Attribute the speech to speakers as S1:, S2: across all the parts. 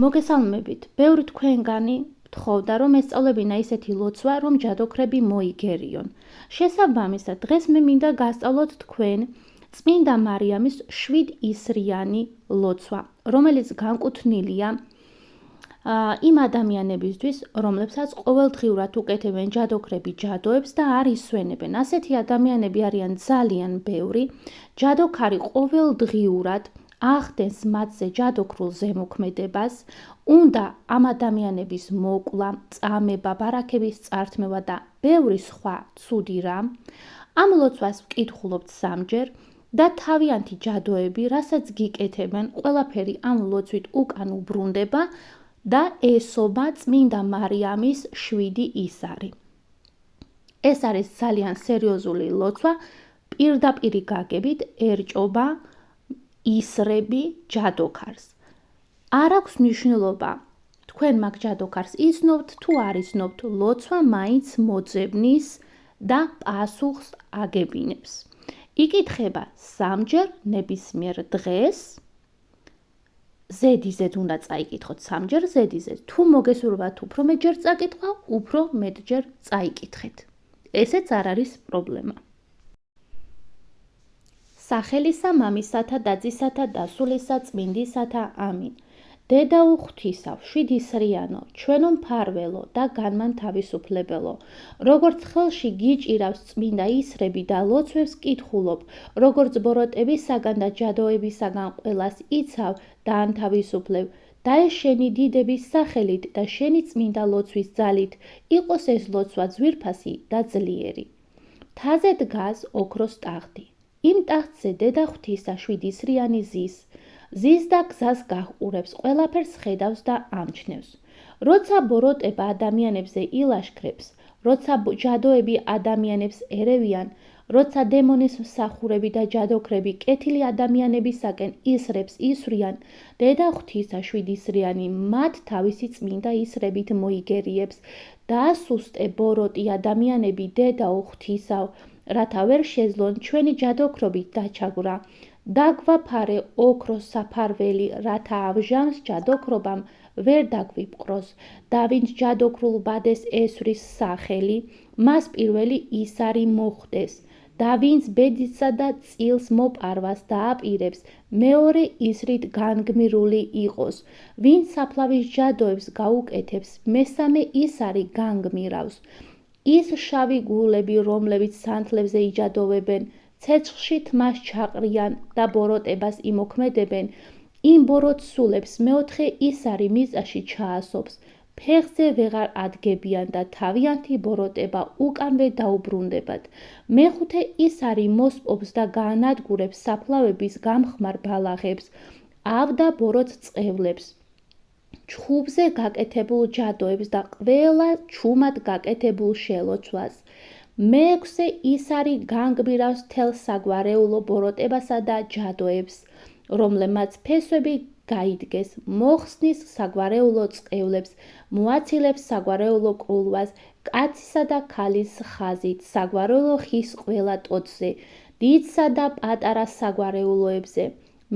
S1: მოგესალმებით, ბევრი თქვენგანი თხოვდა, რომ ესწავლებინა ისეთი ლოცვა, რომ ჯადოქრები მოიგერიონ. შესაბამისად, დღეს მე მინდა გასწავლოთ თქვენ წმინდა მარიამის 7 ისრიანი ლოცვა, რომელიც განკუთვნილია იმ ადამიანებისთვის, რომლებსაც ყოველდღიურად უკეთებენ ჯადოქრები ჯადოებს და არ ისვენებენ. ასეთი ადამიანები არიან ძალიან ბევრი. ჯადოქარი ყოველდღიურად ახდენს მათზე ჯადოქრულ ზემოქმედებას, უნდა ამ ადამიანების მოკლა, წამება, ბარაქების წართმევა და ბევრი სხვა ცუდი რამ. ამ ლოცვას ვკითხულობთ 3-ჯერ და თავიანთი ჯადოები, რასაც გიკეთებენ, ყველაფერი ამ ლოცვით უკან უბრუნდება და ესობა წმინდა მარიამის 7 ისარი. ეს არის ძალიან სერიოზული ლოცვა, პირდაპირი გაგებით ერჭობა ისრები ჯადოქარს. არ აქვს მნიშვნელობა, თქვენ მაგ ჯადოქარს იცნობთ თუ არ იცნობთ, ლოცვა მაინც მოძებნის და პასუხს აგებინებს. იკითხება 3-ჯერ ნებისმიერ დღეს. ზედიზედ უნდა წაიკითხოთ 3-ჯერ ზედიზედ. თუ მოგესურვებათ უფრო მეტჯერ წაკითხვა, უფრო მეტჯერ წაიკითხეთ. ესეც არ არის პრობლემა. სახელისა მამისათა და ძისათა და სულისა წმინდისათა ამინ. დედაო ღვთისავ, 7 ისრიანო, ჩვენო მფარველო და განმან თავისუფლებელო, როგორც ხელში გიჭირავს წმინდა ისრები და ლოცვებს კითხულობ, როგორც ბოროტებისაგან და ჯადოებისაგან ყველას იცავ და ანთავისუფლებ, და ეს შენი დიდების სახელით და შენი წმინდა ლოცვის ძალით იყოს ეს ლოცვა ძვირფასი და ძლიერი. მთაზე დგას ოქროს ტახტი. იმ ტახტზე დედა ღვთისა 7 ისრიანი ზის და გზას გაჰყურებს, ყველაფერს ხედავს და ამჩნევს. როცა ბოროტება ადამიანებზე ილაშქრებს, როცა ჯადოები ადამიანებს ერევიან, როცა დემონის მსახურები და ჯადოქრები კეთილი ადამიანებისაკენ ისრებს ისვრიან, დედა ღვთისა 7 ისრიანი მათ თავისი წმინდა ისრებით მოიგერიებს. დაასუსტე ბოროტი ადამიანები დედაო ღვთისავ, რათა ვერ შეძლონ ჩვენი ჯადოქრობით დაჩაგვრა. დაგვაფარე ოქროს საფარველი, რათა ავჟამს ჯადოქრობამ ვერ დაგვიპყროს. და ვინც ჯადოქრულ ბადეს ესვრის სახელი, მას პირველი ისარი მოხვდეს. და ვინც ბედისა და წილს მოპარვას დააპირებს, მეორე ისრით განგმირული იყოს. ვინც საფლავის ჯადოებს გაუკეთებს, მესამე ისარი განგმირავს. ის შავი გულები, რომლებიც სანთლებზე იჯადოვებენ, ცეცხლში თმას ჩაყრიან და ბოროტებას იმოქმედებენ, იმ ბოროტსულებს მეოთხე ისარი მიწაში ჩაასობს, ფეხზე ვეღარ ადგებიან და თავიანთი ბოროტება უკანვე დაუბრუნდებათ. მეხუთე ისარი მოსპობს და გაანადგურებს საფლავების გამხმარ ბალახებს, ავდა ბოროტს წყევლებს, ჩხუბზე გაკეთებულ ჯადოებს და ყველა ჩუმად გაკეთებულ შელოცვას. მეექვსე ისარი განგმირავს თელ საგვარეულო ბოროტებასა და ჯადოებს, რომლებმაც ფესვები გაიდგეს, მოხსნის საგვარეულო წყევლებს, მოაცილებს საგვარეულო კრულვას, კაცისა და ქალის ხაზით, საგვარეულო ხის ყველა ტოტზე, დიდსა და პატარა საგვარეულოებზე.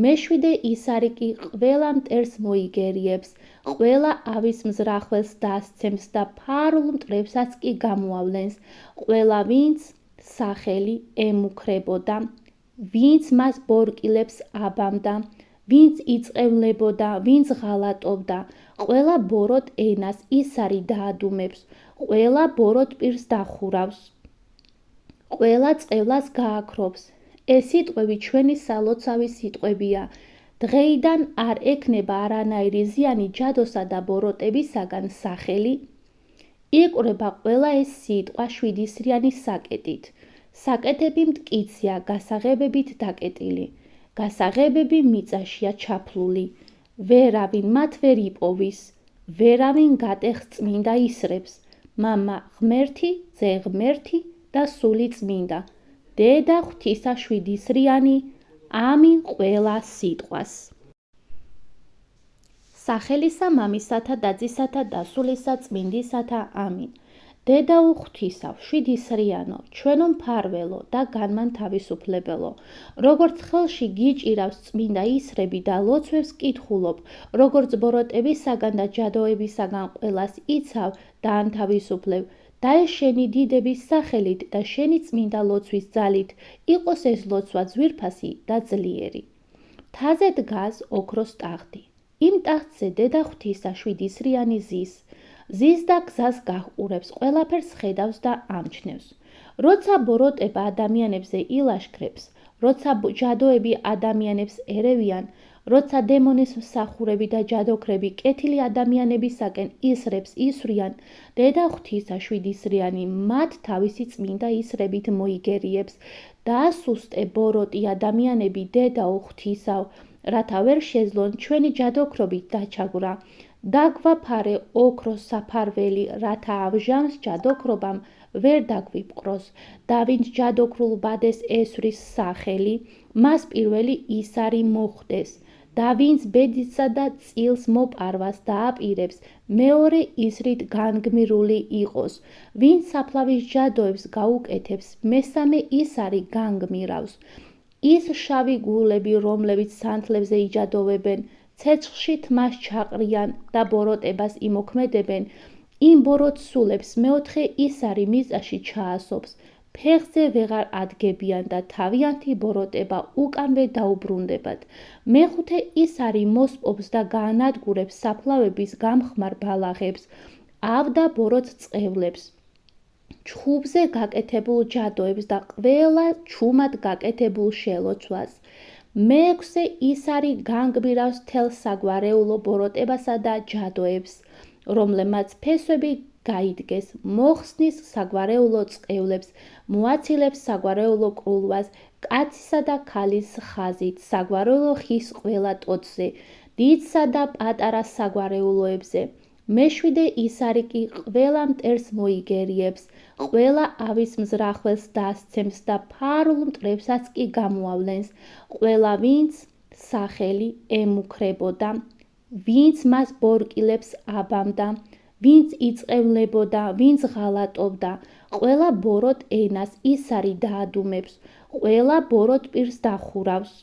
S1: მეშვიდე ისარი კი ყველა მტერს მოიგერიებს, ყველა ავის მზრახველს დასცემს და ფარულ მტრებსაც კი გამოავლენს, ყველა ვინც სახელი ემუქრებოდა, ვინც მას ბორკილებს აბამდა, ვინც იწევნებოდა, ვინც ღალატობდა, ყველა ბოროტ ენას ისარი დაადუმებს, ყველა ბოროტ პირს დახურავს, ყველა წყევლას გააქრობს. ეს სიტყვები ჩვენი სალოცავი სიტყვებია. დღეიდან არ ექნება არანაირი ზიანი ჯადოსა და ბოროტებისაგან სახელი. იკვრება ყველა ეს სიტყვა 7 ისრიანი საკეტით. საკეტები მტკიცია, გასაღებებით დაკეტილი. გასაღებები მიწაშია ჩაფლული. ვერავინ მათ ვერ იპოვის, ვერავინ გატეხს წმინდა ისრებს. მამა ღმერთი, ძე ღმერთი და სული წმინდა. დედა ღვთისა 7 ისრიანი, ამინ ყველა სიტყვას. სახელისა მამისათა და ძისათა და სულისა წმინდისათა ამინ. დედა უღვთისავ, შვიდისრიანო, ჩვენო მფარველო და განმან თავისუფლებელო, როგორც ხელში გიჭირავს წმინდა ისრები და ლოცვებს კითხულობ, როგორც ბოროტებისაგან და ჯადოებისაგან ყველას იცავ და ანთავისუფლებ, და ეს შენი დიდების სახელით და შენი წმინდა ლოცვის ძალით იყოს ეს ლოცვა ძვირფასი და ძლიერი. მთაზე დგას ოქროს ტახტი. იმ ტახტზე დედა ღვთისა შვიდისრიანი ზის და გზას გაჰყურებს, ყველაფერს ხედავს და ამჩნევს. როცა ბოროტება ადამიანებზე ილაშქრებს, როცა ჯადოები ადამიანებს ერევიან, როცა დემონის მსახურები და ჯადოქრები კეთილი ადამიანებისაკენ ისრებს ისვრიან, დედა ღვთისა შვიდისრიანი მათ თავისი წმინდა ისრებით მოიგერიებს და ასუსტე ბოროტი ადამიანები დედა ღვთისავ, რათა ვერ შეძლონ ჩვენი ჯადოქრობით დაჩაგვრა. დაგვაფარე ოქროს საფარველი, რათა ავჟამს ჯადოქრობამ ვერ დაგვიპყროს და ვინც ჯადოქრულ ბადეს ესვრის სახელი, მას პირველი ისარი მოხვდეს და ვინც ბედისა და წილს მოპარვას დააპირებს, მეორე ისრით განგმირული იყოს. ვინც საფლავის ჯადოებს გაუკეთებს, მესამე ისარი განგმირავს. ის შავი გულები, რომლებიც სანთლებზე იჯადოვებენ, ცეცხლში თმას ჩაყრიან და ბოროტებას იმოქმედებენ, იმ ბოროტსულებს მეოთხე ისარი მიწაში ჩაასობს, ფეხზე ვეღარ ადგებიან და თავიანთი ბოროტება უკანვე დაუბრუნდებათ. მეხუთე ისარი მოსპობს და გაანადგურებს საფლავების გამხმარ ბალახებს, ავდა ბოროტ წყევლებს, ჩხუბზე გაკეთებულ ჯადოებს და ყველა ჩუმად გაკეთებულ შელოცვას. მეექვსე ისარი განგმირავს თელ საგვარეულო ბოროტებასა და ჯადოებს, რომლებმაც ფესვები გაიდგეს, მოხსნის საგვარეულო წყევლებს, მოაცილებს საგვარეულო კრულვას, კაცისა და ქალის ხაზით, საგვარეულო ხის ყველა ტოტზე, დიდსა და პატარა საგვარეულოებზე. მეშვიდე ისარი კი ყველა მტერს მოიგერიებს, ყველა ავის მზრახველს დასცემს და ფარულ მტრებსაც კი გამოავლენს, ყველა ვინც სახელი ემუქრებოდა, ვინც მას ბორკილებს აბამდა, ვინც იწევნებოდა, ვინც ღალატობდა, ყველა ბოროტ ენას ისარი დაადუმებს, ყველა ბოროტ პირს დახურავს,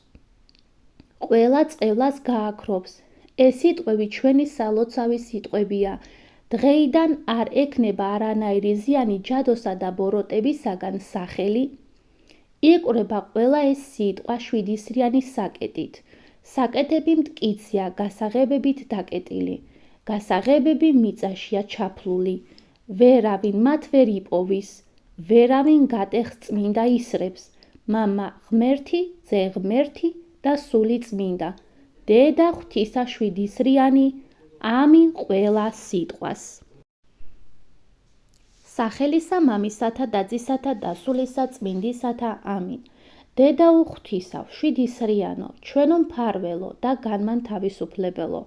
S1: ყველა წყევლას გააქრობს. ეს სიტყვები ჩვენი სალოცავი სიტყვებია. დღეიდან არ ექნება არანაირი ზიანი ჯადოსა და ბოროტებისაგან სახელი. იკვრება ყველა ეს სიტყვა შვიდისრიანი საკეტით. საკეტები მტკიცია, გასაღებებით დაკეტილი. გასაღებები მიწაშია ჩაფლული. ვერავინ მათ ვერ იპოვის, ვერავინ გატეხს წმინდა ისრებს. მამა ღმერთი, ძე ღმერთი და სული წმინდა. დედა ღვთისა შვიდისრიანი, ამინ ყველა სიტყვას. სახელისა მამისათა და ძისათა და სულისა წმინდისათა, ამინ. დედა უღვთისავ, შვიდისრიანო, ჩვენო მფარველო და განმან თავისუფლებელო,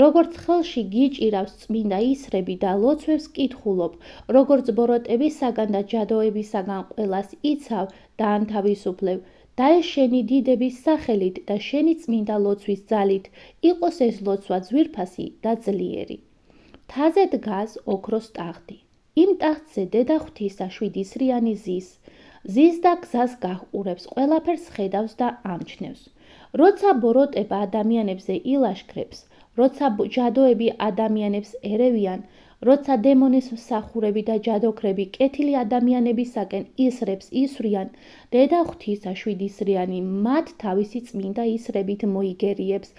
S1: როგორც ხელში გიჭირავს წმინდა ისრები და ლოცვებს კითხულობ, როგორც ბოროტებისაგან და ჯადოებისაგან ყველას იცავ და ანთავისუფლებ, და ეს შენი დიდების სახელით და შენი წმინდა ლოცვის ძალით იყოს ეს ლოცვა ძვირფასი და ძლიერი. მთაზე დგას ოქროს ტახტი. იმ ტახტზე დედა ღვთისა შვიდისრიანი ზის და გზას გაჰყურებს, ყველაფერს ხედავს და ამჩნევს. როცა ბოროტება ადამიანებზე ილაშქრებს, როცა ჯადოები ადამიანებს ერევიან, როცა დემონის მსახურები და ჯადოქრები კეთილი ადამიანებისაკენ ისრებს ისვრიან, დედა ღვთისა შვიდისრიანი მათ თავისი წმინდა ისრებით მოიგერიებს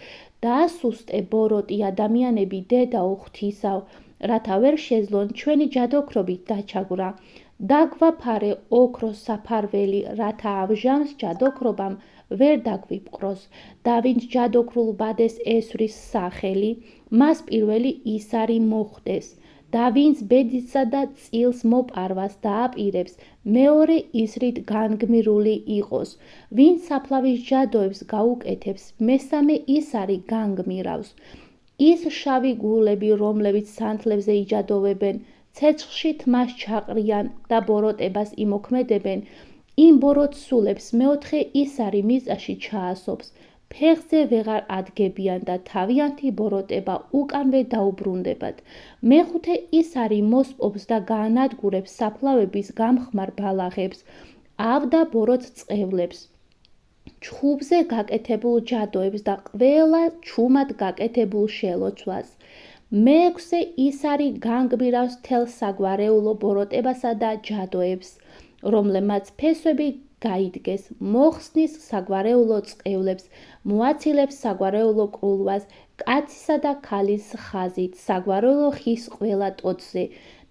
S1: და ასუსტე ბოროტი ადამიანები დედა ღვთისავ, რათა ვერ შეძლონ ჩვენი ჯადოქრობით დაჩაგვრა. დაგვაფარე ოქროს საფარველი, რათა ავჟამს ჯადოქრობამ ვერ დაგვიპყროს და ვინც ჯადოქრულ ბადეს ესვრის სახელი, მას პირველი ისარი მოხვდეს და ვინც ბედისა და წილს მოპარვას დააპირებს, მეორე ისრით განგმირული იყოს. ვინც საფლავის ჯადოებს გაუკეთებს, მესამე ისარი განგმირავს. ის შავი გულები, რომლებიც სანთლებზე იჯადოვებენ, ცეცხლში თმას ჩაყრიან და ბოროტებას იმოქმედებენ, იმ ბოროტსულებს მეოთხე ისარი მიწაში ჩაასობს, ფეხზე ვეღარ ადგებიან და თავიანთი ბოროტება უკანვე დაუბრუნდებათ. მეხუთე ის არის მოსპობს და გაანადგურებს საფლავების გამხმარ ბალახებს, ავდა ბოროტ წყევლებს, ჩხუბზე გაკეთებულ ჯადოებს და ყველა ჩუმად გაკეთებულ შელოცვას. მეექვსე ის არის განგბირავს თელ საგვარეულო ბოროტებასა და ჯადოებს, რომლებმაც ფესვები გაიდგეს, მოხსნის საგვარეულო წყევლებს, მოაცილებს საგვარეულო კრულვას, კაცისა და ქალის ხაზით, საგვარეულო ხის ყველა ტოტზე,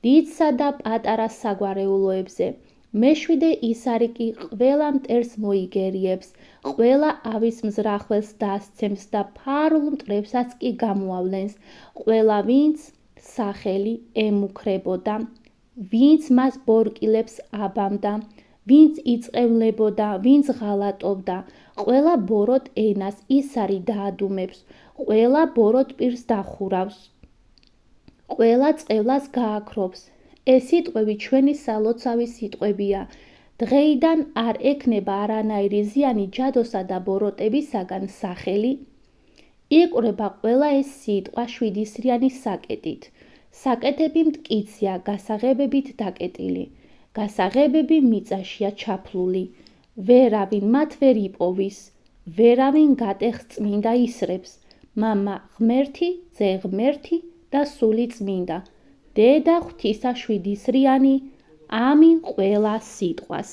S1: დიდსა და პატარა საგვარეულოებზე. მეშვიდე ის არის კი ყველა მტერს მოიგერიებს, ყველა ავის მზრახველს დასცემს და ფარულ მტრებსაც კი გამოავლენს, ყველა ვინც სახელი ემუქრებოდა, ვინც მას ბორკილებს აბამდა, ვინც იწევლებოდა, ვინც ღალატობდა, ყველა ბოროტ ენას ის არის დაადუმებს, ყველა ბოროტ პირს დახურავს, ყველა წყევლას გააქრობს. ეს სიტყვები ჩვენი სალოცავი სიტყვებია. დღეიდან არ ექნება არანაირი ზიანი ჯადოსა და ბოროტებისაგან სახელი. იკვრება ყველა ეს სიტყვა შვიდისრიანი საკეტით. საკეტები მტკიცია, გასაღებებით დაკეტილი. გასაღებები მიწაშია ჩაფლული. ვერავინ მათ ვერ იპოვის, ვერავინ გატეხს წმინდა ისრებს. მამა ღმერთი, ძე ღმერთი და სული წმინდა. დედა ღვთისა შვიდისრიანი, ამინ ყველა სიტყვას.